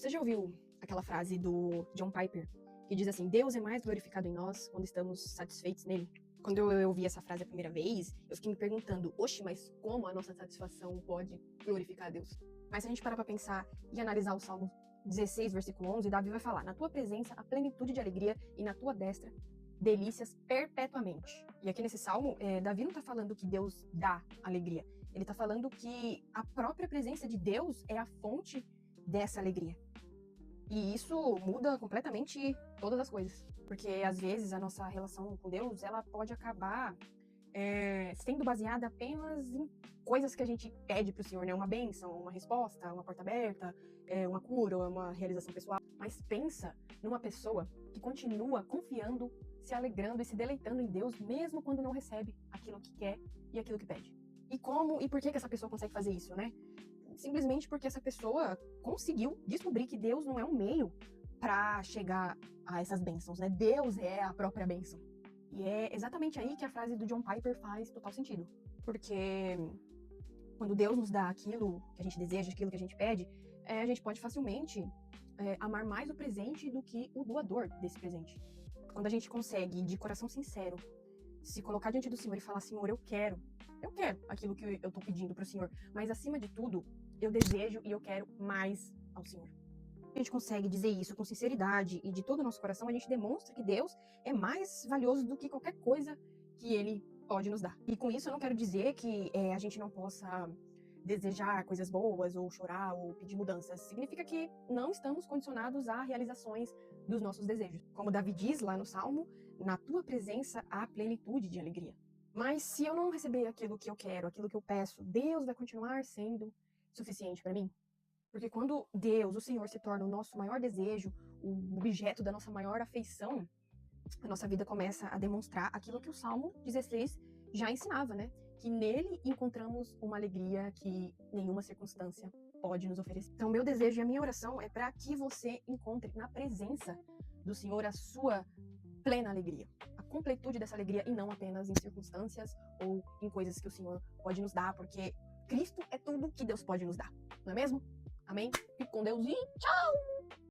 Você já ouviu aquela frase do John Piper, que diz assim: Deus é mais glorificado em nós quando estamos satisfeitos nele? Quando eu ouvi essa frase a primeira vez, eu fiquei me perguntando, oxe, mas como a nossa satisfação pode glorificar a Deus? Mas se a gente parar pra pensar e analisar o Salmo 16, versículo 11, Davi vai falar: na tua presença a plenitude de alegria e na tua destra delícias perpetuamente. E aqui nesse salmo, Davi não tá falando que Deus dá alegria. Ele tá falando que a própria presença de Deus é a fonte dessa alegria. E isso muda completamente todas as coisas. Porque, às vezes, a nossa relação com Deus, ela pode acabar sendo baseada apenas em coisas que a gente pede pro Senhor, né? Uma bênção, uma resposta, uma porta aberta, uma cura, uma realização pessoal. Mas pensa numa pessoa que continua confiando, se alegrando e se deleitando em Deus, mesmo quando não recebe aquilo que quer e aquilo que pede. E como e por que essa pessoa consegue fazer isso, né? Simplesmente porque essa pessoa conseguiu descobrir que Deus não é um meio para chegar a essas bênçãos, né? Deus é a própria bênção. E é exatamente aí que a frase do John Piper faz total sentido. Porque quando Deus nos dá aquilo que a gente deseja, aquilo que a gente pede, a gente pode facilmente amar mais o presente do que o doador desse presente. Quando a gente consegue, de coração sincero, se colocar diante do Senhor e falar: Senhor, eu quero aquilo que eu tô pedindo pro Senhor, mas acima de tudo, eu desejo e eu quero mais ao Senhor. A gente consegue dizer isso com sinceridade e de todo o nosso coração, a gente demonstra que Deus é mais valioso do que qualquer coisa que Ele pode nos dar. E com isso eu não quero dizer que a gente não possa desejar coisas boas, ou chorar, ou pedir mudanças. Significa que não estamos condicionados a realizações dos nossos desejos. Como Davi diz lá no Salmo, na tua presença há plenitude de alegria. Mas se eu não receber aquilo que eu quero, aquilo que eu peço, Deus vai continuar sendo suficiente para mim? Porque quando Deus, o Senhor, se torna o nosso maior desejo, o objeto da nossa maior afeição, a nossa vida começa a demonstrar aquilo que o Salmo 16 já ensinava, né? Que nele encontramos uma alegria que nenhuma circunstância pode nos oferecer. Então, meu desejo e a minha oração é para que você encontre na presença do Senhor a sua plena alegria, a completude dessa alegria, e não apenas em circunstâncias ou em coisas que o Senhor pode nos dar, porque Cristo é tudo que Deus pode nos dar, não é mesmo? Amém? Fique com Deus e tchau!